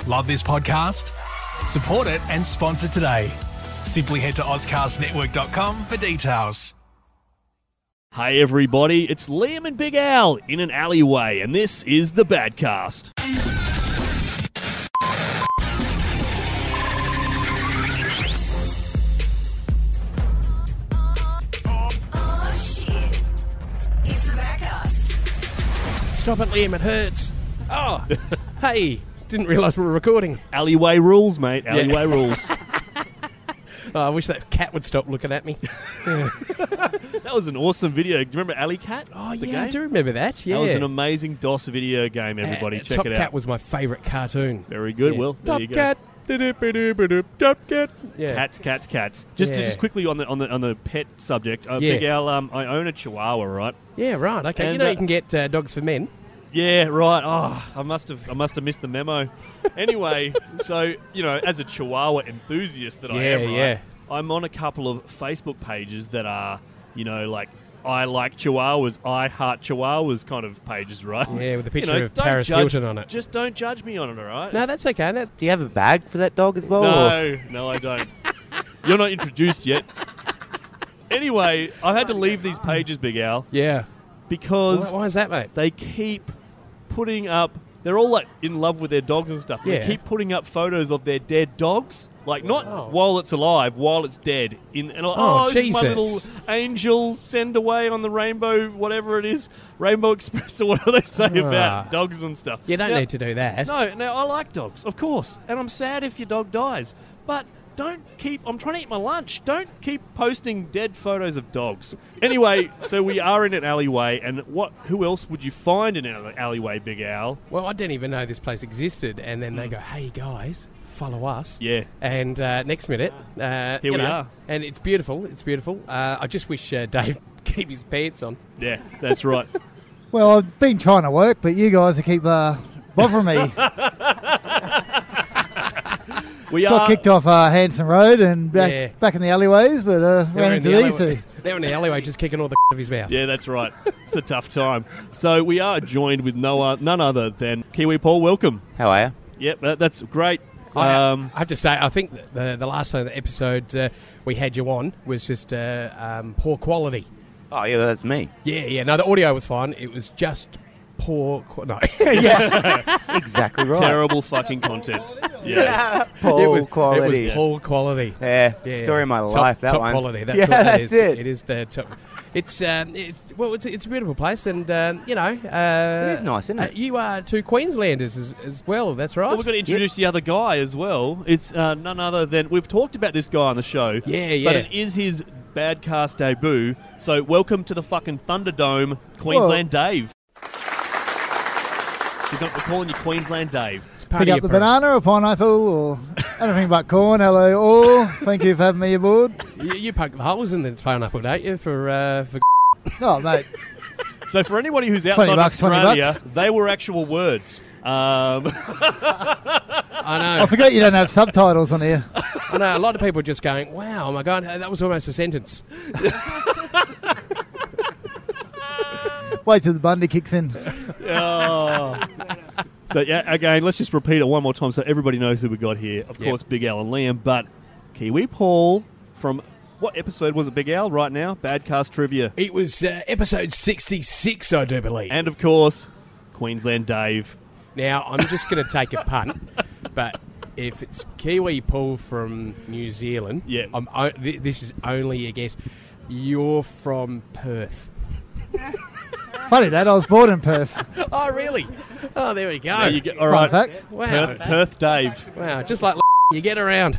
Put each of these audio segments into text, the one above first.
Love this podcast? Support it and sponsor today. Simply head to ozcastnetwork.com for details. Hey everybody, it's Liam and Big Al in an alleyway, and this is the Badcast. Stop it, Liam, it hurts. Oh, hey, didn't realise we were recording. Alleyway rules, mate, alleyway rules. Oh, I wish that cat would stop looking at me. That was an awesome video. Do you remember Alley Cat? Oh, The yeah, game? I do remember that, yeah. That was an amazing DOS video game, everybody. Check Top it out. Cat was my favourite cartoon. Very good, Yeah. Will. There Top you go. Cat. Top Cat. Yeah. Cats. Just quickly on the pet subject. Big Al, I own a Chihuahua, right? Yeah, right, okay. And, you know you can get dogs for men. Yeah, right. Oh, I must have missed the memo. Anyway, so as a Chihuahua enthusiast that I am, right, Yeah. I'm on a couple of Facebook pages that are, like I like Chihuahuas, I heart Chihuahuas kind of pages, right? Yeah, with a picture of don't Paris judge- Hilton on it. Just don't judge me on it, all right? No, that's okay. Do you have a bag for that dog as well? No, I don't. You're not introduced yet. Anyway, I've had to leave these pages, Big Al, Yeah. because Why is that, mate? they keep putting up. They're all like in love with their dogs and stuff. Yeah. They keep putting up photos of their dead dogs, like not Oh. while it's alive, while it's dead. Oh, this is my Jesus. little angel send away on the rainbow, whatever it is, Rainbow Express or whatever they say about dogs and stuff. You don't need to do that. No, I like dogs, of course, and I'm sad if your dog dies, but don't keep. I'm trying to eat my lunch. Don't keep posting dead photos of dogs. Anyway, so we are in an alleyway, and who else would you find in an alleyway, Big Al? Well, I didn't even know this place existed, and then they go, hey, guys, follow us. Yeah. And next minute... Here we are. And it's beautiful. It's beautiful. I just wish Dave keep his pants on. Yeah, that's right. Well, I've been trying to work, but you guys keep bothering me. We Got are. kicked off Hanson Road and back in the alleyways, but ran into these two. They're in the alleyway just kicking all the of his mouth. Yeah, that's right. It's a tough time. So we are joined with none other than Kiwi Paul. Welcome. How are you? Yep, that's great. I have to say, I think that the last time the episode we had you on was just poor quality. Oh, yeah, that's me. Yeah. No, the audio was fine. It was just poor... No. Yeah, exactly right. Terrible fucking content. Yeah. Poor quality. It was poor quality. Yeah, story of my life, that top one. quality. That's yeah, what that that's is. it. It is the top. It's a beautiful place, and it is nice, isn't it? You are two Queenslanders as well. That's right. Well, we've got to introduce the other guy as well. It's none other than... We've talked about this guy on the show. Yeah. But it is his Badcast debut. So welcome to the fucking Thunderdome, Queensland Dave. We're calling you Queensland Dave. It's part Pick of up the your banana or pineapple or anything but corn. Hello all. Thank you for having me aboard. You poke the holes in the pineapple, don't you? For Oh, mate. So for anybody who's outside of $20, Australia, they were actual words. I know. I forgot you don't have subtitles on here. I know. A lot of people are just going, "Wow, oh my god, that was almost a sentence." Wait till the Bundy kicks in. Oh. So, yeah, again, let's just repeat it one more time so everybody knows who we got here. Of course, Big Al and Liam, but Kiwi Paul from... What episode was it, Big Al, right now? Badcast Trivia. It was episode 66, I do believe. And, of course, Queensland Dave. Now, I'm just going to take a punt, but if it's Kiwi Paul from New Zealand, this is only a guess. You're from Perth. Funny that, I was born in Perth. Oh, really? Oh, there we go. There you go. All right. Fun fact. Wow. Perth Dave. Wow, just like you get around.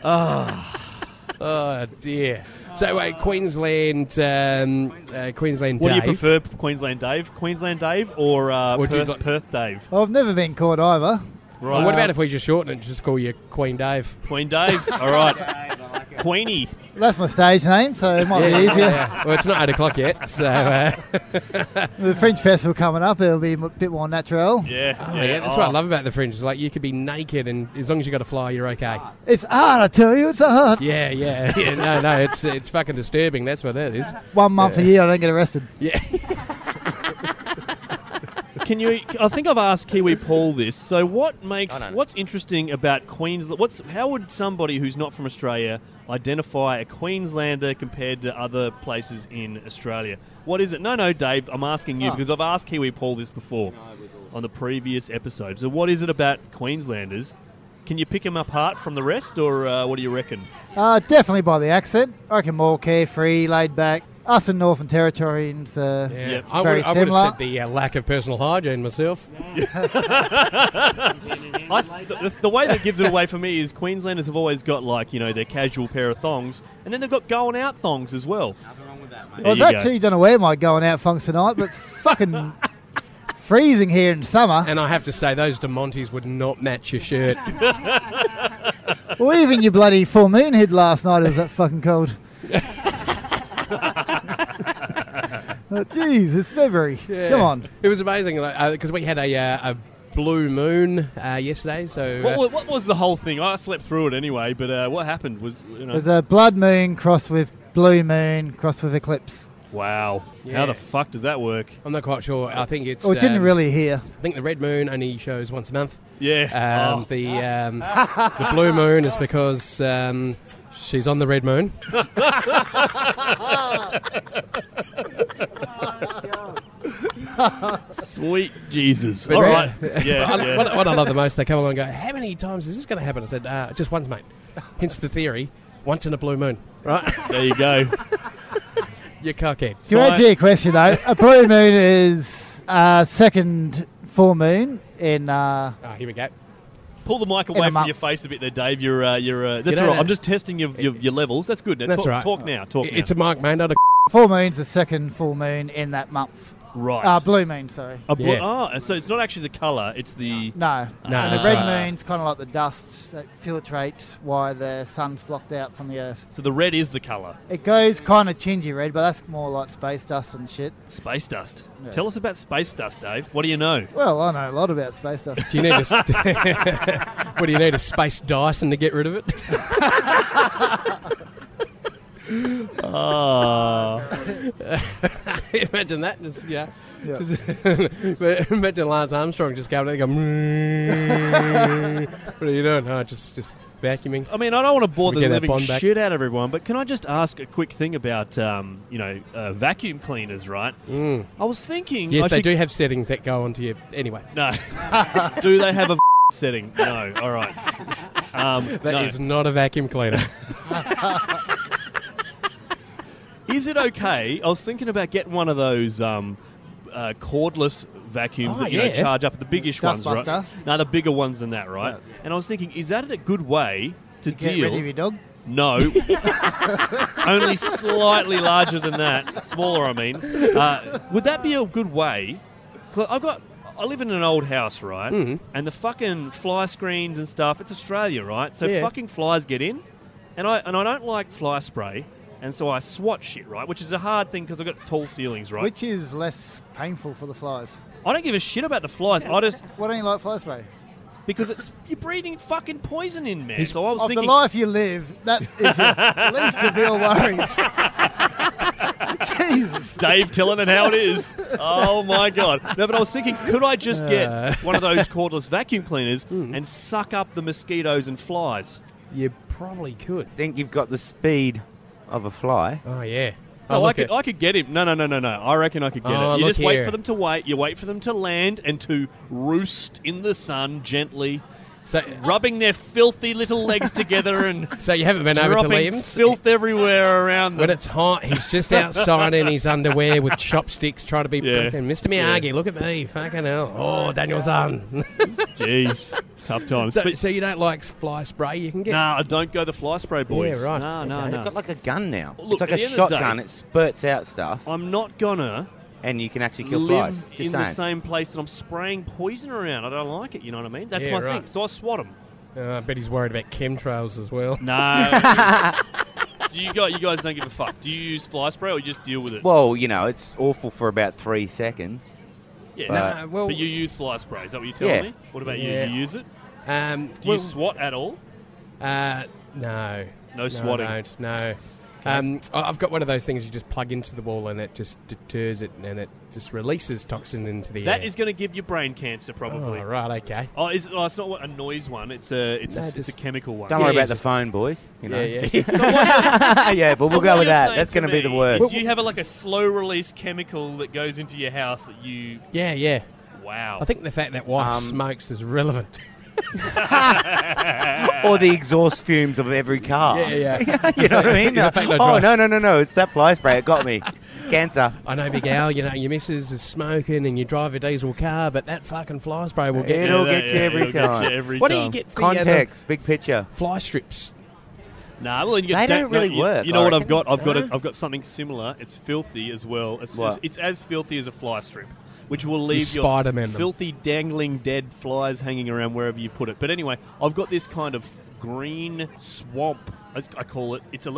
Oh, dear. So, Queensland Dave. What do you prefer, Queensland Dave? Queensland Dave or Perth Dave? I've never been caught either. Right. Well, what about if we just shorten it and just call you Queen Dave? Queen Dave? All right. Queenie. That's my stage name, so it might be easier. Yeah. Well, it's not 8 o'clock yet, so... The Fringe Festival coming up, it'll be a bit more natural. Yeah. That's what I love about the Fringe. It's like you could be naked, and as long as you got a fly, you're okay. It's art, I tell you, it's art. Yeah. No, it's fucking disturbing. That's what it is. 1 month a year, I don't get arrested. Yeah. can you? I think I've asked Kiwi Paul this. So, what's interesting about Queensland? How would somebody who's not from Australia identify a Queenslander compared to other places in Australia? What is it? No, Dave. I'm asking you because I've asked Kiwi Paul this before on the previous episode. So, what is it about Queenslanders? Can you pick them apart from the rest, or what do you reckon? Definitely by the accent. I reckon more carefree, laid back. Us in Northern Territorians are very I would have similar. said the lack of personal hygiene myself. The way that gives it away for me is Queenslanders have always got, their casual pair of thongs, and then they've got going out thongs as well. Nothing wrong with that, mate. I was actually going to wear my going out thongs tonight, but it's fucking freezing here in summer. And I have to say, those DeMontes would not match your shirt. Well, even your bloody full moon hit last night, it was that fucking cold. Jeez, it's February. Yeah. Come on. It was amazing because we had a blue moon yesterday. So what was the whole thing? I slept through it anyway, but what happened was... It was a blood moon crossed with blue moon crossed with eclipse. Wow. Yeah. How the fuck does that work? I'm not quite sure. I think it's... Oh, it didn't really hear. I think the red moon only shows once a month. Yeah. The blue moon is because she's on the red moon. Sweet Jesus. But all right. What I love the most, they come along and go, how many times is this going to happen? I said, just once, mate. Hence the theory, once in a blue moon. Right? There you go. You cockhead. To answer your question, though, a blue moon is second full moon in... here we go. Pull the mic away from your face a bit there, Dave. You're that's all right. I'm just testing your levels. That's good. Now, that's right. Talk now. It's a mic, mate, not a... Full moon's the second full moon in that month. Right. Blue moon, sorry. So it's not actually the colour, it's the... No. No, the red moon's kind of like the dust that filtrates why the sun's blocked out from the Earth. So the red is the colour. It goes kind of tingy red, but that's more like space dust and shit. Space dust? Yeah. Tell us about space dust, Dave. What do you know? Well, I know a lot about space dust. Do you need what do you need, a space Dyson to get rid of it? Imagine that. Just, imagine Lance Armstrong just going there and go, what are you doing? Oh, just vacuuming. I mean, I don't want to bore the living shit out of everyone, but can I just ask a quick thing about, vacuum cleaners, right? Mm. I was thinking... Yes, they do have settings that go onto you. Anyway. No. Do they have a setting? No. All right. That is not a vacuum cleaner. Is it okay? I was thinking about getting one of those cordless vacuums that charge up, the biggish ones, right? No, the bigger ones than that, right? Yeah. And I was thinking, is that a good way to deal? Get rid of your dog? No, only slightly larger than that, smaller. I mean, would that be a good way? I live in an old house, right? Mm-hmm. And the fucking fly screens and stuff. It's Australia, right? So fucking flies get in, and I don't like fly spray. And so I swat shit, right? Which is a hard thing because I've got tall ceilings, right? Which is less painful for the flies? I don't give a shit about the flies. Why don't you like fly spray? Because you're breathing fucking poison in, man. So I was thinking... the life you live, that is your least of your worries. Jesus. Dave telling it how it is. Oh, my God. No, but I was thinking, could I just get one of those cordless vacuum cleaners and suck up the mosquitoes and flies? You probably could. Think you've got the speed of a fly? Oh, yeah. Oh, I could get him. No. I reckon I could get it. You just wait for them to wait. You wait for them to land and to roost in the sun gently, rubbing their filthy little legs together and so you haven't been over to Liam's? Filth everywhere around them. When it's hot, he's just outside in his underwear with chopsticks trying to be fucking Mr. Miyagi, look at me, fucking hell. Oh, Daniel's on. Jeez. Tough times. So you don't like fly spray? You can get... No, I don't go the fly spray, boys. Yeah, right. No. They've got like a gun now. Well, look, it's like a shotgun. It spurts out stuff. I'm not gonna... And you can actually kill live flies. in the same place that I'm spraying poison around. I don't like it, you know what I mean? That's my thing. So I swat them. I bet he's worried about chemtrails as well. No. You guys don't give a fuck. Do you use fly spray or you just deal with it? Well, it's awful for about 3 seconds. Yeah, but you use fly spray. Is that what you're telling me? What about you? You use it? Do you swat at all? No. No swatting? I don't, no. I've got one of those things you just plug into the wall and it just deters it and it just releases toxin into the air. That is going to give you brain cancer, probably. Oh, right, okay. It's not a noise one. It's a chemical one. Don't worry about the phone, boys. You know. Yeah. But we'll go with that. That's going to be the worst. You have a slow release chemical that goes into your house that you. Yeah. Wow. I think the fact that wife smokes is relevant. Or the exhaust fumes of every car. Yeah. You know what I mean? No. It's that fly spray. It got me. Cancer. I know, Big Al, your missus is smoking and you drive a diesel car, but that fucking fly spray will get It'll get you every time. What do you get for Context, big picture. Fly strips? Nah, well, they don't really work. You know what I've got? I've got something similar. It's filthy as well. It's as filthy as a fly strip, which will leave your Spider-Man filthy, dangling, dead flies hanging around wherever you put it. But anyway, I've got this kind of green swamp, I call it. It's a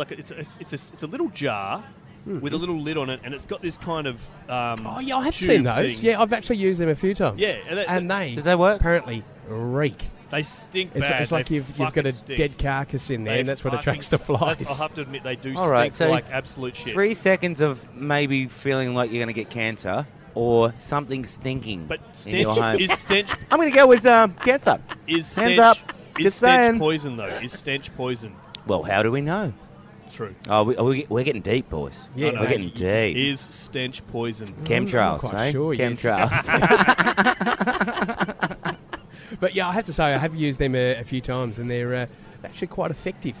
little jar with a little lid on it, and it's got this kind of I have seen those. Things. Yeah, I've actually used them a few times. Yeah, and they does that work? Apparently reek. They stink bad. It's like you've got a dead carcass in there, and that's what attracts the flies. I'll have to admit, they do stink so like absolute shit. 3 seconds of maybe feeling like you're going to get cancer, or something stinking but in your home. Is stench... I'm going to go with cancer. Is Hands up. Is stench poison, though? Is stench poison? Well, how do we know? True. Oh, we're getting deep, boys. Yeah, we're getting deep. Is stench poison? Chemtrails, I'm quite sure, Chemtrails. But yeah, I have to say, I have used them a few times, and they're actually quite effective.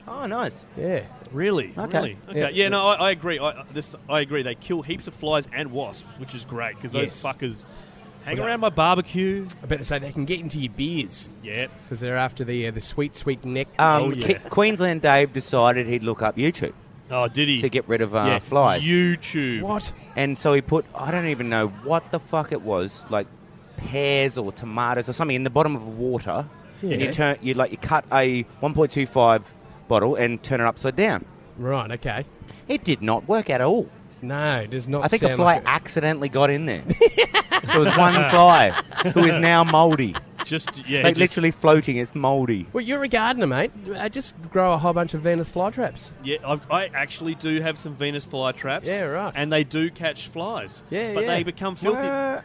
Oh, nice. Yeah. Really? Okay. Really? Okay. Yeah, no, I agree. I agree. They kill heaps of flies and wasps, which is great, because those fuckers hang around my barbecue. I better say they can get into your beers. Yeah. Because they're after the sweet nectar. Queensland Dave decided he'd look up YouTube. Oh, did he? To get rid of flies. YouTube. What? And so he put, I don't even know what the fuck it was, like pears or tomatoes or something in the bottom of water. Yeah. And you cut a 1.25 bottle and turn it upside down. Right, okay. It did not work at all. No, it does not. I think a fly accidentally got in there. There was one fly who is now mouldy. Literally floating. It's mouldy. Well, you're a gardener, mate. Just grow a whole bunch of Venus flytraps. Yeah, I actually do have some Venus flytraps. Yeah, right. And they do catch flies. Yeah, but they become filthy.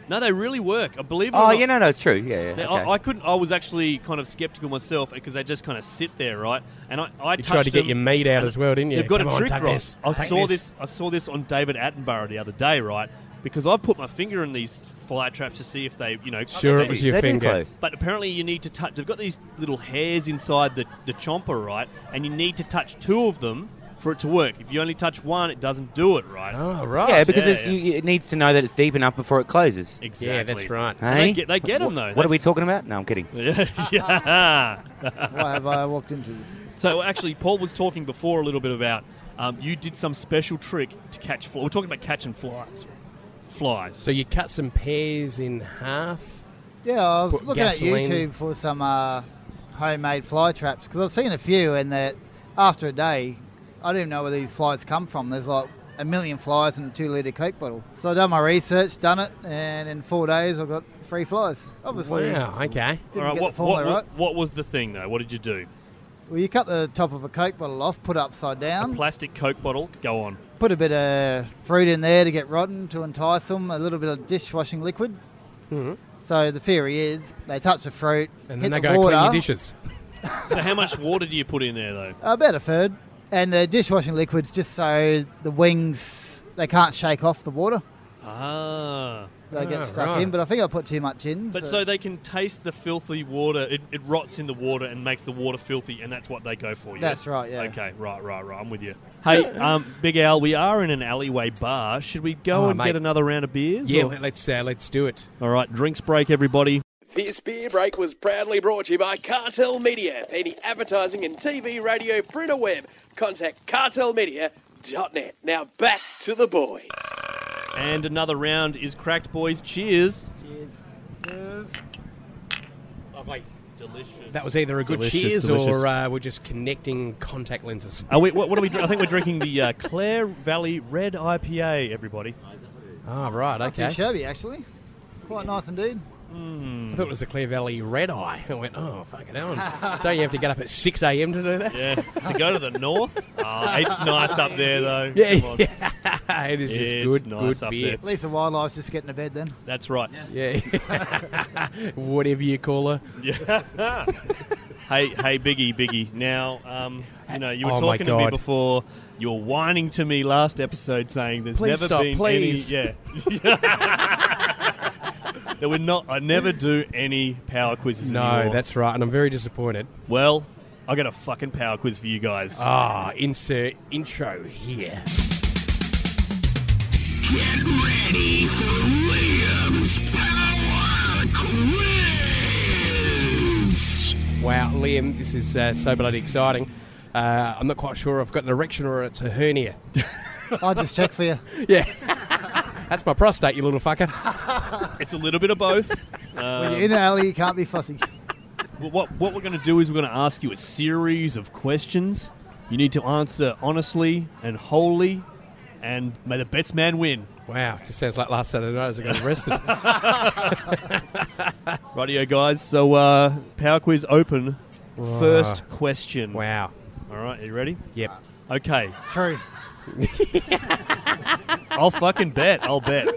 No, they really work. I believe it. Oh, yeah, no, it's true. Yeah. Okay. I couldn't. I was actually kind of skeptical myself because they just kind of sit there, right? And I tried to get your meat out as well, didn't you? They've got a trick, right? I saw this on David Attenborough the other day, right? Because I've put my finger in these fly traps to see if they, Sure, it was your finger. But apparently you need to touch... They've got these little hairs inside the chomper, right? And you need to touch two of them for it to work. If you only touch one, it doesn't do it, right? Oh, right. Yeah, because it needs to know that it's deep enough before it closes. Exactly. Yeah, that's right. Hey? They get them, though. What are we talking about? No, I'm kidding. Yeah. What have I walked into? So, actually, Paul was talking before a little bit about you did some special trick to catch flies. We're talking about catching flies. So you cut some pears in half? Yeah, I was looking at YouTube for some homemade fly traps because I've seen a few and that after a day, I didn't know where these flies come from. There's like 1 million flies in a 2-litre Coke bottle. So I've done my research, done it, and in 4 days I've got 3 flies. Obviously. Wow, okay. Didn't get the formula right. What was the thing, though? What did you do? Well, you cut the top of a Coke bottle off, put it upside down. A plastic Coke bottle, go on. Put a bit of fruit in there to get rotten, to entice them, a little bit of dishwashing liquid. Mm-hmm. So the theory is they touch the fruit, and hit then the they go water. clean your dishes. So how much water do you put in there, though? About a third. And the dishwashing liquid's just so the wings, they can't shake off the water. They get stuck in, but I think I put too much in. But so they can taste the filthy water. It rots in the water and makes the water filthy, and that's what they go for, yeah? That's right, yeah. Okay, right. I'm with you. Hey, Big Al, we are in an alleyway bar. Should we go and get another round of beers? Yeah, let's do it. All right, drinks break, everybody. This beer break was proudly brought to you by Cartel Media. For any advertising in TV, radio, print or web, contact cartelmedia.net. Now back to the boys. And another round is cracked, boys. Cheers. Cheers. Lovely. Delicious. That was either a good cheers or we're just connecting contact lenses. What are we? I think we're drinking the Clare Valley Red IPA, everybody. Ah, right, Not okay. too shabby, actually. Quite nice indeed. I thought it was the Clear Valley Red Eye. I went, oh, fucking hell. Don't you have to get up at 6 a.m. to do that? Yeah, to go to the north. Oh, it's nice up there, though. Yeah, it is just nice good up beer. there. At least the wildlife's just getting to bed then. That's right. Yeah. Whatever you call her. Yeah. Hey, Biggie. Now, you were Oh, talking my to me God. before. You were whining to me last episode saying there's Please never stop, been please. any. Yeah. That we're not. I never do any power quizzes anymore. No, that's right, and I'm very disappointed. Well, I got a fucking power quiz for you guys. Insert intro here. Get ready for Liam's Power Quiz! Wow, Liam, this is so bloody exciting. I'm not quite sure if I've got an erection or it's a hernia. I'll just check for you. Yeah. That's my prostate, you little fucker. It's a little bit of both. When you're in an alley, you can't be fussy. What we're going to do is we're going to ask you a series of questions. You need to answer honestly and wholly, and may the best man win. Wow, just sounds like last Saturday night as I got arrested. Rightio, guys. So, power quiz open. First question. Wow. All right, are you ready? Yep. Okay. True. I'll fucking bet. I'll bet.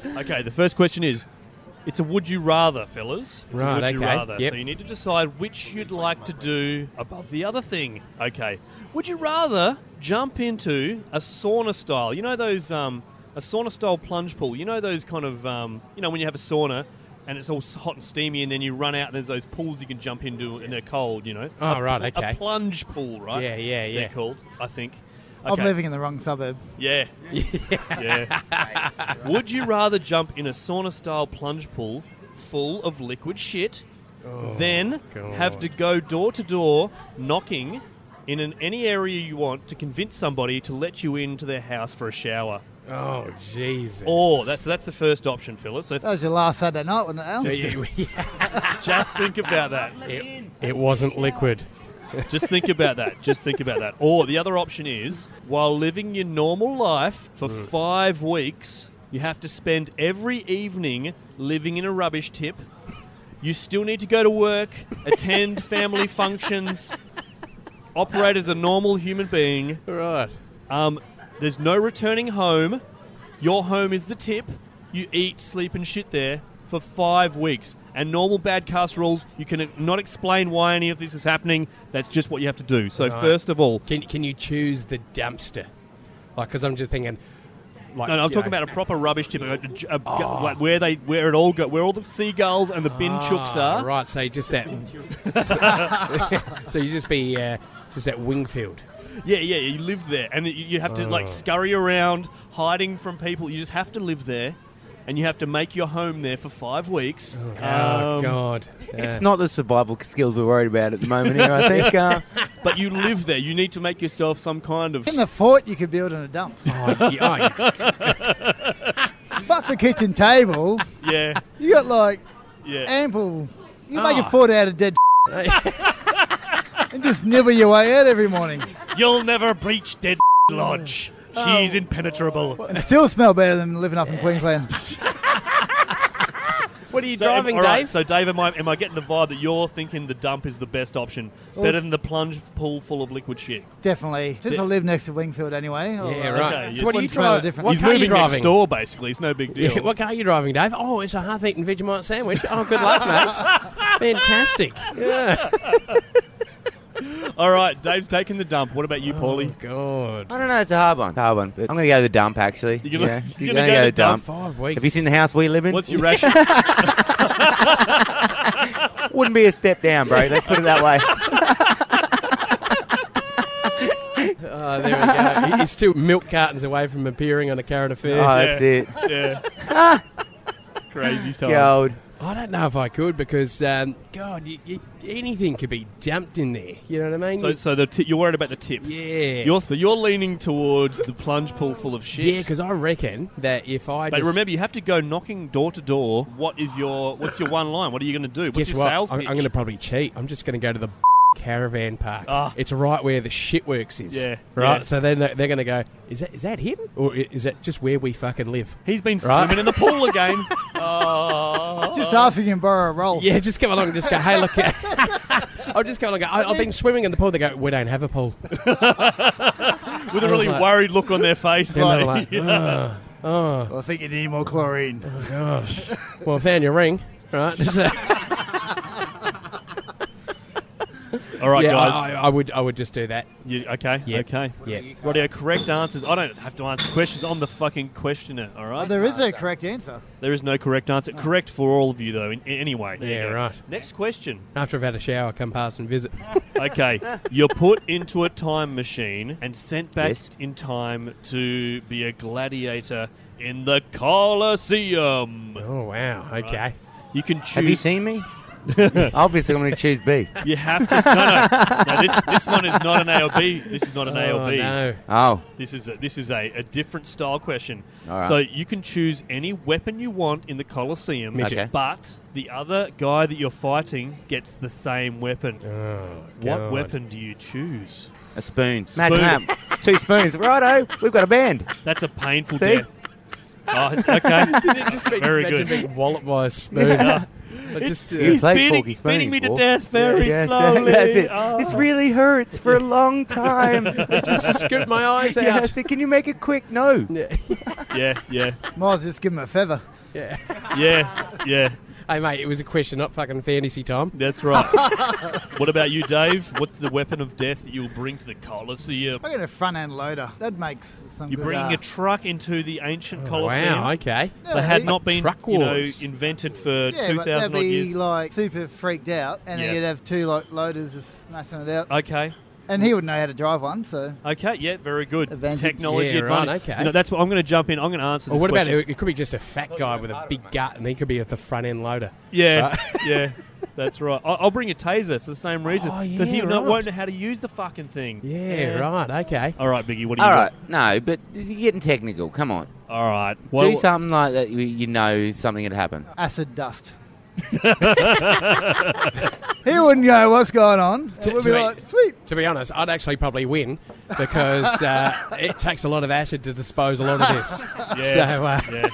Okay, the first question is, it's a would you rather, fellas. It's Right, a would you okay. rather. Yep. So you need to decide which you'd like to do above the other thing. Okay. Would you rather jump into a sauna style? You know those, a sauna style plunge pool. You know those kind of, when you have a sauna and it's all hot and steamy and then you run out and there's those pools you can jump into and they're cold, Oh, right, okay. A plunge pool, right? Yeah. They're called, I think. I'm Okay. living in the wrong suburb. Yeah. Would you rather jump in a sauna-style plunge pool full of liquid shit, then God. have to go door to door knocking in any area you want to convince somebody to let you into their house for a shower? Oh, Jesus. Or that's the first option, Phyllis. So That was your last Saturday night, wasn't it, Al? just think about that. It wasn't liquid. Just think about that. Or the other option is, while living your normal life for 5 weeks, you have to spend every evening living in a rubbish tip. You still need to go to work, attend family functions, operate as a normal human being. Right. There's no returning home. Your home is the tip. You eat, sleep, and shit there for 5 weeks. And normal Badcast rules, you can not explain why any of this is happening. That's just what you have to do. So Right. first of all... Can you choose the dumpster? Because I'm just thinking... No, I'm talking about a proper rubbish tip, like where it all go, where all the seagulls and the bin chooks are. Right, so you just at... so you just be just at Wingfield. Yeah, you live there, and you have to scurry around, hiding from people. You just have to live there, and you have to make your home there for 5 weeks. Oh, God. It's not the survival skills we're worried about at the moment here, I think. But you live there. You need to make yourself some kind of... In the fort, you could build in a dump. Fuck Fuck the kitchen table. Yeah. You got, Yeah. ample... You make a fort out of dead and just nibble your way out every morning. You'll never breach Dead Lodge. She's impenetrable. And still smell better than living up in Queensland. What are you driving, all right, Dave? so, Dave, am I getting the vibe that you're thinking the dump is the best option, better than the plunge pool full of liquid shit? Definitely. Since I live next to Wingfield anyway. Yeah, right. Okay, So what are you wouldn't smell driving? different. What He's car are you moving next driving? door, basically. It's no big deal. Yeah, what car are you driving, Dave? Oh, it's a half-eaten Vegemite sandwich. Oh, good luck, mate. Fantastic. Yeah. All right, Dave's taking the dump. What about you, Paulie? God. I don't know, it's a hard one. But I'm going to go to the dump, actually. You're gonna- Yeah, you're gonna gonna go to to the dump. 5 weeks. Have you seen the house we live in? What's your ration? Wouldn't be a step down, bro. Let's put it that way. Oh, there we go. He's still milk cartons away from appearing on a current affair. Oh, that's it. Yeah. Crazy times. Gold. I don't know if I could because, God, anything could be dumped in there. You know what I mean? So you're worried about the tip. Yeah. You're leaning towards the plunge pool full of shit. Yeah, because I reckon that if I But just... remember, you have to go knocking door to door. What's your one line? What are you going to do? What's Guess your what? sales I'm pitch? going to probably cheat. I'm just going to go to the caravan park. Ah. It's right where the shitworks is. Yeah, Right? yeah. So then they're going to go, is that him? Or is that just where we fucking live? He's been Right. swimming in the pool again. Just ask if you can borrow a roll. Yeah, just come along and just go, hey, look. I'll just go along and go, I've been swimming in the pool. They go, we don't have a pool. With a really worried look on their face. Like, Well, I think you need more chlorine. Oh, gosh. Well, I found your ring, right? All right, guys. I would just do that. Okay? Yep. Okay. Yeah. Rightio, correct answers. I don't have to answer questions. I'm the fucking questioner, all right? There is no correct answer. There is no correct answer. Correct for all of you, though, anyway. Yeah, right. Next question. After I've had a shower, come past and visit. Okay. You're put into a time machine and sent back in time to be a gladiator in the Colosseum. Oh, wow. Okay. Right. You can choose... Have you seen me? Obviously, I'm going to choose B. You have to... No, this one is not an A or B. This is not an A or B. No. Oh. This is a different style question. All right. So you can choose any weapon you want in the Colosseum, Okay. but the other guy that you're fighting gets the same weapon. Oh, What God. weapon do you choose? A spoon. Imagine that. 2 spoons. Righto. We've got a band. That's a painful See? death. Oh, it's okay. Very Imagine good. being walloped by a spoon. He's played Forky beating me to Spoons, death very Yeah, slowly. That's it. Oh. This really hurts for a long time. Just scoop my eyes out. Yeah, so can you make it quick? No. Yeah. Might as well just give him a feather. Yeah. Hey, mate, it was a question, not fucking fantasy time. That's right. What about you, Dave? What's the weapon of death that you'll bring to the Colosseum? I got a front-end loader. That makes some You're good... bringing a truck into the ancient Colosseum. Wow, okay. They had not been, Truck wars. invented for yeah, 2,000 but odd they'd be years. like super freaked out, and Yeah. then you'd have 2 like loaders just smashing it out. Okay. And he would know how to drive one, so Okay, yeah, very good. Advantage. Technology Yeah, right, advantage. okay. You know, that's what I'm going to jump in. I'm going to answer Or this what about question. it could be just a fat guy with a big gut, and he could be at the front end loader. Yeah, Right? yeah, that's right. I'll bring a taser for the same reason. Oh, yeah, Because he right. won't know how to use the fucking thing. Yeah, right, okay. All right, Biggie, what do you All got? right. No, but you're getting technical. Come on. All right. Do something like that you know something had happened. acid dust. He wouldn't know what's going on. So we'd be like, sweet. To be honest, I'd actually probably win because it takes a lot of acid to dispose a lot of this. Yeah. So, Yeah.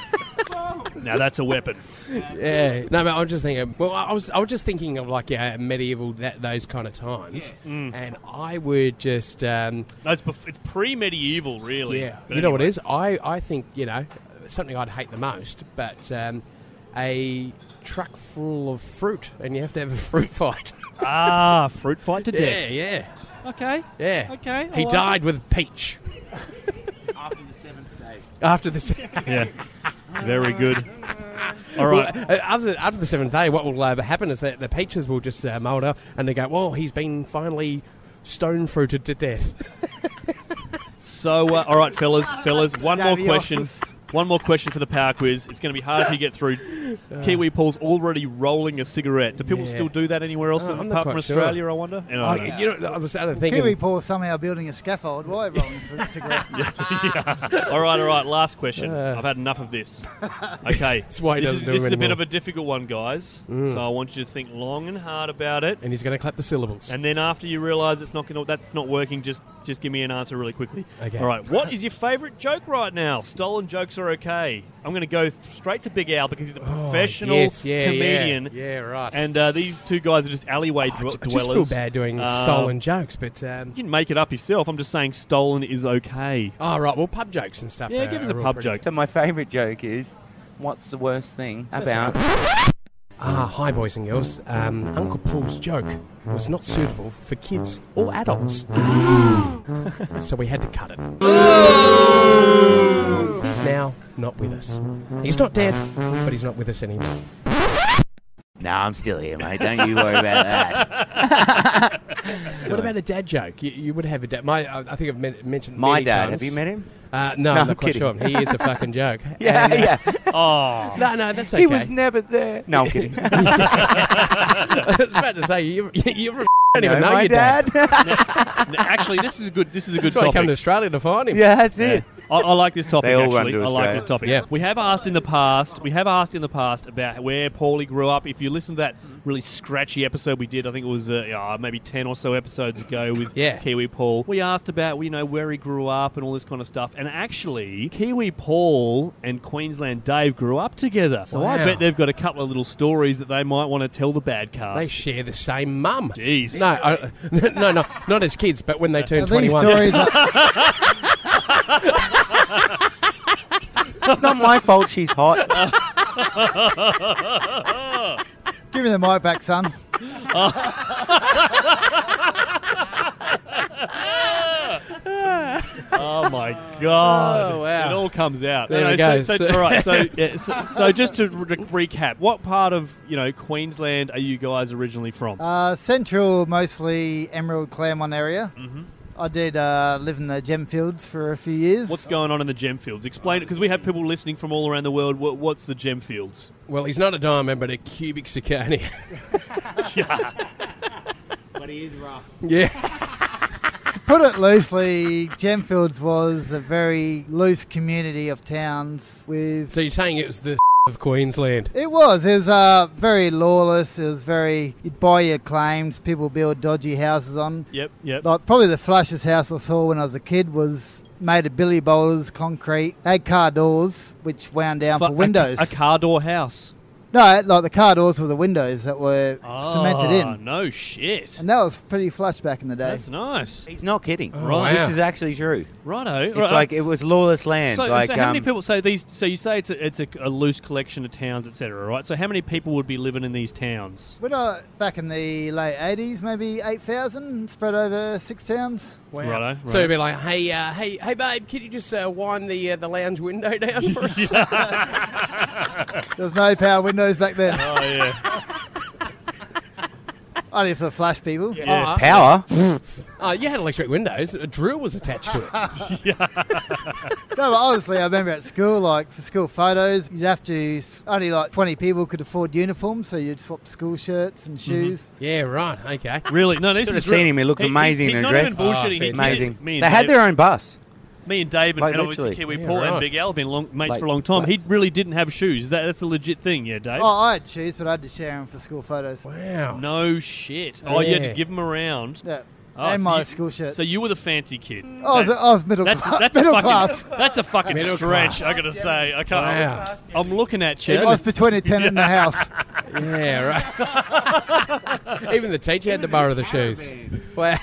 Now that's a weapon. yeah. No, but I was just thinking. Well, I was just thinking of like medieval those kind of times, and I would just No, it's pre-medieval, really. yeah. But You know what it anyway. is? I think something I'd hate the most, but a truck full of fruit, and you have to have a fruit fight. Fruit fight to death. Yeah. Okay. Yeah. Okay. He died with peach. After the 7th day. After the Yeah. Very good. All right. Well, after the 7th day, what will happen is that the peaches will just mould up, and they go, well, he's been finally stone fruited to death. So, all right, fellas, one more question. Daviosis. One more question for the power quiz. It's going to be hard to get through. Kiwi Paul's already rolling a cigarette. Do people still do that anywhere else I'm not apart from quite sure. Australia, I wonder? I don't know. I was thinking... Kiwi Paul somehow building a scaffold while everyone's a cigarette. All right. Last question. I've had enough of this. Okay. That's why he this doesn't do is them a bit anymore. of a difficult one, guys. So I want you to think long and hard about it. And he's going to clap the syllables. And then after you realise that's not working, just give me an answer really quickly. Okay. All right. What is your favourite joke right now? Stolen jokes are okay. I'm going to go straight to Big Al because he's a professional comedian. Yeah, right. And these two guys are just alleyway I dwellers. just feel bad doing stolen jokes, but... You can make it up yourself. I'm just saying stolen is okay. oh, right, well, pub jokes and stuff. Yeah, give us a are all pub pretty joke. So my favourite joke is, what's the worst thing about... Hi, boys and girls. Uncle Paul's joke was not suitable for kids or adults. So we had to cut it. He's now not with us. He's not dead, but he's not with us anymore. No, I'm still here, mate. Don't you worry about that. What about a dad joke? You would have a dad. I think I've mentioned My many dad, times. have you met him? No, I'm No, not I'm quite kidding. sure. He is a fucking joke. Yeah, And, yeah. Oh. No, that's okay. He was never there. No, I'm kidding. I was about to say, you don't even know my your dad. Actually, this is a good That's why I come to topic. Australia to find him. Yeah, that's it. I like this topic, They all run actually. to I like Australia. this topic. Yeah. We have asked in the past about where Paulie grew up. If you listen to that really scratchy episode we did. I think it was maybe 10 or so episodes ago with Kiwi Paul. We asked about where he grew up and all this kind of stuff. And actually, Kiwi Paul and Queensland Dave grew up together. So I bet they've got a couple of little stories that they might want to tell the Badcast. They share the same mum. Jeez. No, not as kids, but when they turn 21. These stories It's not my fault she's hot. Give me the mic back, son. Oh my God! Oh, wow. It all comes out. There we go. So just to recap, what part of Queensland are you guys originally from? Central, mostly Emerald, Claremont area. Mm-hmm. I did live in the Gemfields for a few years. What's going on in the Gemfields? Explain it, because we have people listening from all around the world. What's the Gemfields? Well, he's not a diamond, but a cubic zirconia. Yeah. But he is rough. Yeah. To put it loosely, Gemfields was a very loose community of towns with... So you're saying it was the of Queensland? It was very lawless. It was very... You'd buy your claims, people build dodgy houses on. Yep. Like, probably the flashiest house I saw when I was a kid was made of billy bowlers, concrete, had car doors, which wound down for windows. A car door house? No, like the car doors were the windows that were cemented in. No shit. And that was pretty flush back in the day. That's nice. He's not kidding. Oh, Right. wow. This is actually true. Righto. It's like it was lawless land. So, like, so how many people? So you say it's a loose collection of towns, etc. Right. So how many people would be living in these towns? Back in the late 80s, maybe 8,000 spread over 6 towns. Wow. Righto. So it'd be like, hey, babe, can you just wind the lounge window down for us? There was no power windows back then. Oh yeah. Only for the flash people. Yeah. Power? You had electric windows. A drill was attached to it. No, but honestly, I remember at school, like for school photos, you'd have to, only like 20 people could afford uniforms, so you'd swap school shirts and shoes. Yeah, right. Okay. Really? No, this Should is have seen him. He looked amazing he's in a not dress. even bullshitting. Oh, He- Amazing. Me and They had Dave- their own bus. Me and Dave and, Like, and obviously literally. Kiwi Yeah, Paul right. and Big Al have been mates Like, for a long time. He blacks. really didn't have shoes. That's a legit thing, yeah, Dave? Oh, I had shoes, but I had to share them for school photos. Wow. No shit. Oh, you had to Yeah. give them around. Yeah. Oh, and so my you- school shirt. So you were the fancy kid. I was middle That's class. that's a middle fucking class. that's a fucking Middle stretch. class. I gotta say, I can't. Wow. I'm looking at you. I was between a 10 and a house. Yeah, right. Even the teacher had to borrow the shoes. Wow.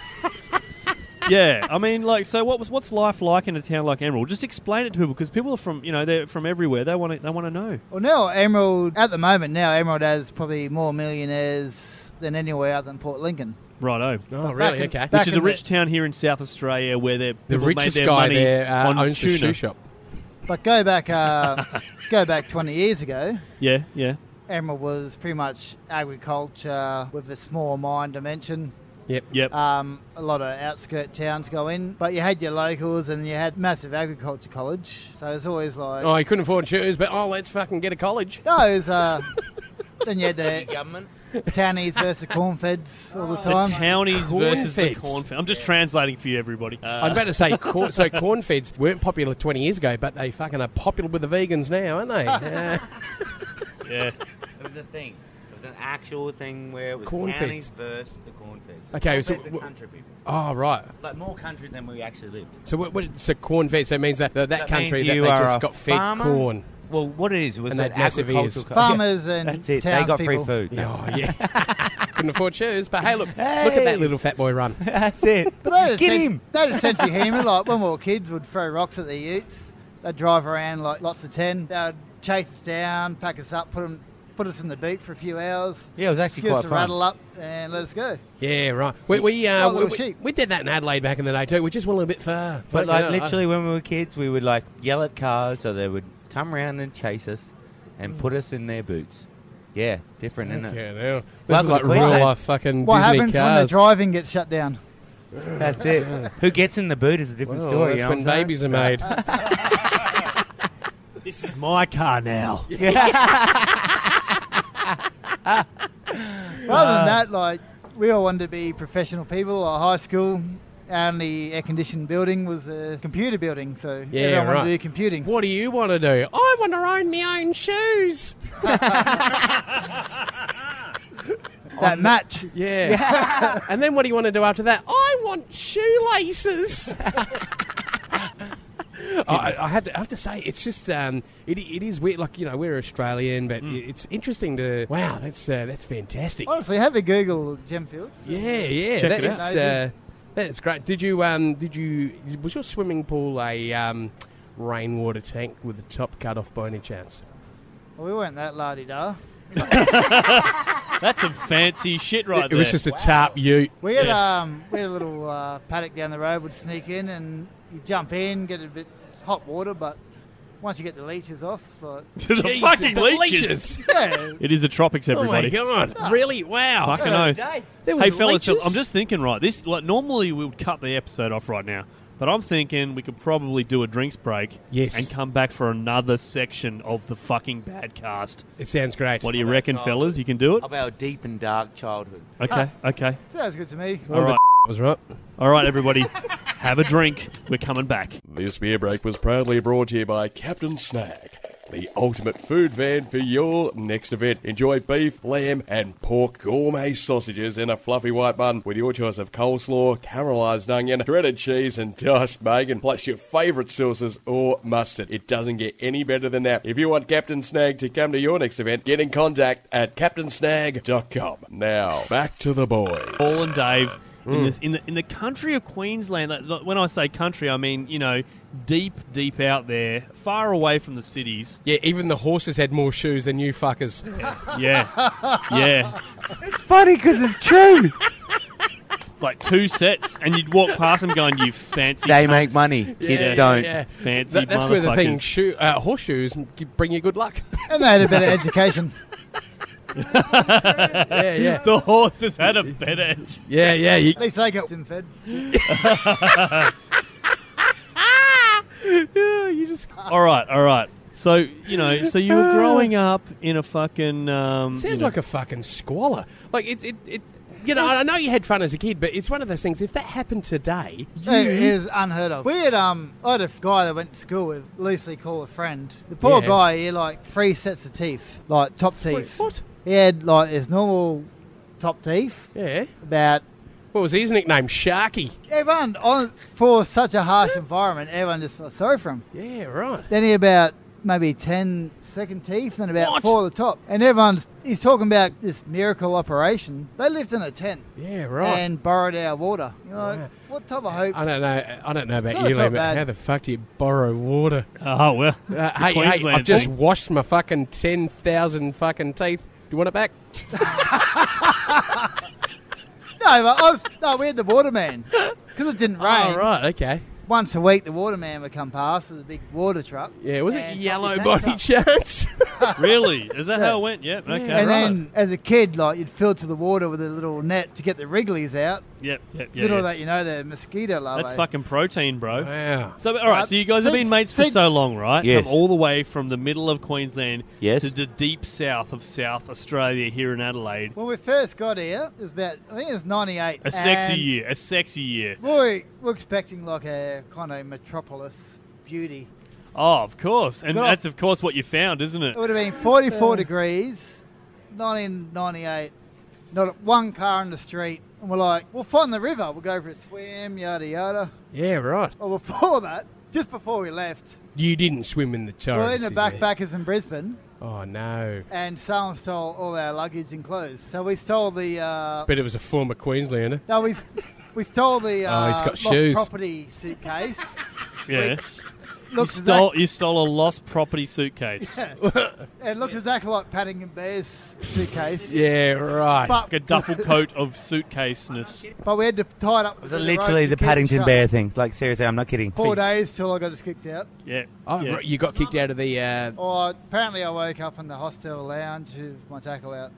Yeah, I mean, like, so what's life like in a town like Emerald? Just explain it to people, because people are from, they're from everywhere. They want to know. Well, now Emerald has probably more millionaires than anywhere other than Port Lincoln. Righto. Oh, Back really? in- Okay. back Which is a in rich town here in South Australia where The people richest made their guy money there on owns tuna. the shoe shop. But go back 20 years ago, Yeah. Emerald was pretty much agriculture with a small mine dimension. Yep. A lot of outskirt towns go in, but you had your locals and you had massive agriculture college. So it's always like, Oh, he couldn't afford shoes, but let's fucking get a college. no, it was, then you had the Government. townies versus cornfeds all the The time. townies versus the Cornfeds. cornfeds. I'm just translating for you, everybody. I was about to say, so cornfeds weren't popular 20 years ago, but they fucking are popular with the vegans now, aren't they? Yeah. It was a thing. It was an actual thing where it was Cornfeds. counties versus the cornfeds. Okay, so Cornfeds are country people. Oh, right. Like more country than we actually lived. So so cornfeds, that means that country means that you they are just a got fed farmer? corn. Well, what it is was And that they had massive ears. agricultural Farmers and That's it. They got free townspeople. food. Oh, yeah. Couldn't afford shoes, but hey, look at that little fat boy run. That's it. But they had a Get sense, him. They had a sense of humour. Like when we were kids, we'd throw rocks at the utes. They'd drive around like lots of 10. They'd chase us down, pack us up, put us in the boot for a few hours. Yeah, it was actually Give quite us a fun. rattle up and let us go. Yeah, right. We little sheep. we did that in Adelaide back in the day too. We just went a little bit far. But like literally when we were kids, we would like yell at cars so they would come around and chase us and put us in their boots. Yeah, different, isn't it? Yeah, now this Welcome is like to real Queensland. life fucking What Disney happens cars. when the driving gets shut down? That's it. Who gets in the boot is a different Well, story. that's You know when what I'm saying? babies are made. This is my car now. Other than that, like we all wanted to be professional people. At high school, our only air-conditioned building was a computer building, so Yeah, everyone wanted right. to do computing. What do you want to do? I want to own my own shoes. that match. Yeah. And then what do you want to do after that? I want shoelaces. I have to say, it's just it is weird. Like, you know, we're Australian, but it's interesting to. Wow, that's fantastic. Honestly, have a Google Gemfields. Yeah. Check it out. That's great. Did you was your swimming pool a rainwater tank with the top cut off by any chance? Well, we weren't that la-di-da. That's some fancy shit right there. It was just a tarp ute. We had a little paddock down the road. We'd sneak in and you jump in, get a bit hot water, but once you get the leeches off, it's like... the fucking leeches. Yeah. It is the tropics, everybody. Oh, my God. Really? Wow. Fucking oath. Hey, fellas, I'm just thinking, right, this normally we would cut the episode off right now, but I'm thinking we could probably do a drinks break and come back for another section of the fucking Badcast. It sounds great. What do you reckon, fellas? You can do it? Of our deep and dark childhood. Okay. Sounds good to me. All right. Was right. All right, everybody. Have a drink. We're coming back. This beer break was proudly brought to you by Captain Snag, the ultimate food van for your next event. Enjoy beef, lamb, and pork gourmet sausages in a fluffy white bun with your choice of coleslaw, caramelised onion, shredded cheese, and diced bacon, plus your favourite sauces or mustard. It doesn't get any better than that. If you want Captain Snag to come to your next event, get in contact at captainsnag.com. Now, back to the boys. Paul and Dave. In the country of Queensland, when I say country, I mean, you know, deep out there, far away from the cities. Yeah, even the horses had more shoes than you fuckers. Yeah. It's funny because it's true. Like 2 sets, and you'd walk past them going, you fancy They cunts. make money. Kids don't. Yeah. Fancy That's where the thing, motherfuckers. horseshoes bring you good luck. And they had a better education. Yeah. The horses had a better edge. Yeah. At least they got them fed. All right. So, you know, you were growing up in a fucking... Sounds like a fucking squalor. Like, it you know, I know you had fun as a kid, but it's one of those things, if that happened today... It is unheard of. We had, I had a guy that went to school with, loosely called a friend. The poor guy, he had like 3 sets of teeth, like top teeth. What? He had like his normal top teeth. Yeah. About... What was his nickname? Sharky. Everyone, for such a harsh environment, everyone just felt sorry for him. Yeah, right. Then he had about maybe 10 second teeth and about 4 at the top. And he's talking about this miracle operation. They lived in a tent. Yeah, right. And borrowed our water. You know, Wow. what type of hope? I don't know about Not you, felt Lee, but bad. how the fuck do you borrow water? Oh, well, it's a Hey, Queensland I've just thing. washed my fucking 10,000 fucking teeth. Do you want it back? No, we had the waterman. Because it didn't rain. Oh, right, okay. Once a week, the waterman would come past with a big water truck. Yeah, was it and yellow top your by any tanks up. chance? Really? Is that how it went? Yep. Okay. And right. then, as a kid, like you'd filter the water with a little net to get the wrigglies out. Yep. Little that you know, the mosquito larvae. That's fucking protein, bro. Wow. So, all right. So you guys have been mates for so long, right? Yes. From all the way from the middle of Queensland Yes. to the deep south of South Australia here in Adelaide. When we first got here, it was about, I think it was 98. A sexy and year. We're expecting like a kind of metropolis beauty. Oh, of course. And Got that's, of course, what you found, isn't it? It would have been 44 degrees, 1998. Not one car in the street. And we're like, we'll find the river. We'll go for a swim, yada, yada. Yeah, right. Well, before that, just before we left, You didn't swim in the we were in torrents. the backpackers in Brisbane, Oh, no. and someone stole all our luggage and clothes. So we stole the... But it was a former Queenslander. no, we stole the Oh, he's got lost shoes. property suitcase. Yeah. You Looks stole a lost property suitcase. It looks exactly like Paddington Bear's suitcase. Yeah, right. But, Like a duffel coat of suitcaseness. but we had to tie it up. It with was the literally rope the to keep it Paddington shut. Bear thing. Like, seriously, I'm not kidding. 4 Please. days till I got us kicked out. Yeah. Oh, yeah. right, you got kicked out of the... Or apparently I woke up in the hostel lounge with my tackle out.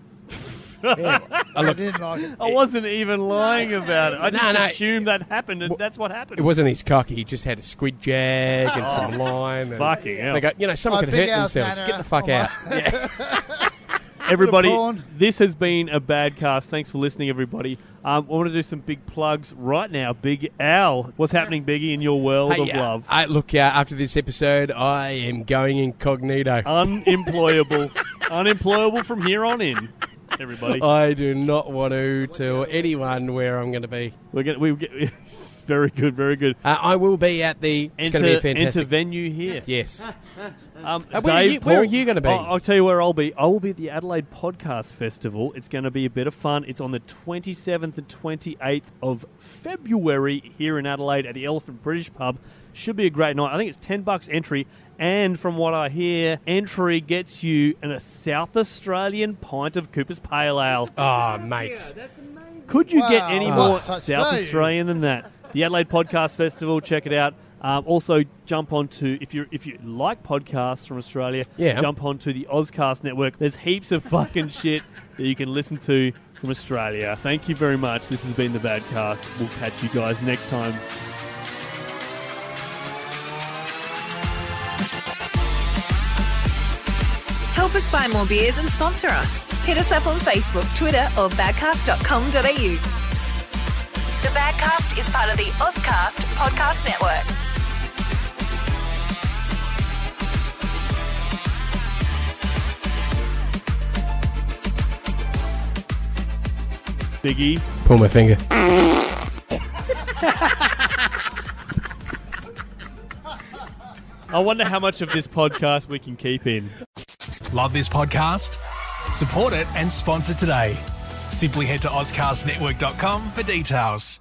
yeah. I didn't like it. I wasn't even lying about it. I just No. assumed that happened, and that's what happened. It wasn't his cock. He just had a squid jag and some line. And Fucking hell. They go, you know, someone Oh, could big hurt house themselves. manor. Get the fuck Oh, out. my- Yeah. Everybody, porn. this has been a Badcast. Thanks for listening, everybody. I want to do some big plugs right now. Big Al, what's happening, Biggie, in your world of love? Look, after this episode, I am going incognito. Unemployable. Unemployable from here on in. everybody. I do not want to tell anyone where I'm going to be. Very good, very good. I will be at the... It's going to be fantastic. Enter venue here. Yes. Dave, where are you going to be? I'll tell you where I'll be. I will be at the Adelaide Podcast Festival. It's going to be a bit of fun. It's on the 27th and 28th of February here in Adelaide at the Elephant British Pub. Should be a great night. I think it's $10 entry. And from what I hear, entry gets you a South Australian pint of Cooper's Pale Ale. Oh, mate. Yeah, that's amazing. Could you get any more Such South value. Australian than that? The Adelaide Podcast Festival, check it out. Also, jump onto, if you like podcasts from Australia, jump onto the Ozcast network. There's heaps of fucking shit that you can listen to from Australia. Thank you very much. This has been the Badcast. We'll catch you guys next time. Help us buy more beers and sponsor us. Hit us up on Facebook, Twitter or badcast.com.au. The Badcast is part of the Ozcast podcast network. Biggie. Pull my finger. I wonder how much of this podcast we can keep in. Love this podcast? Support it and sponsor today. Simply head to ozcastnetwork.com for details.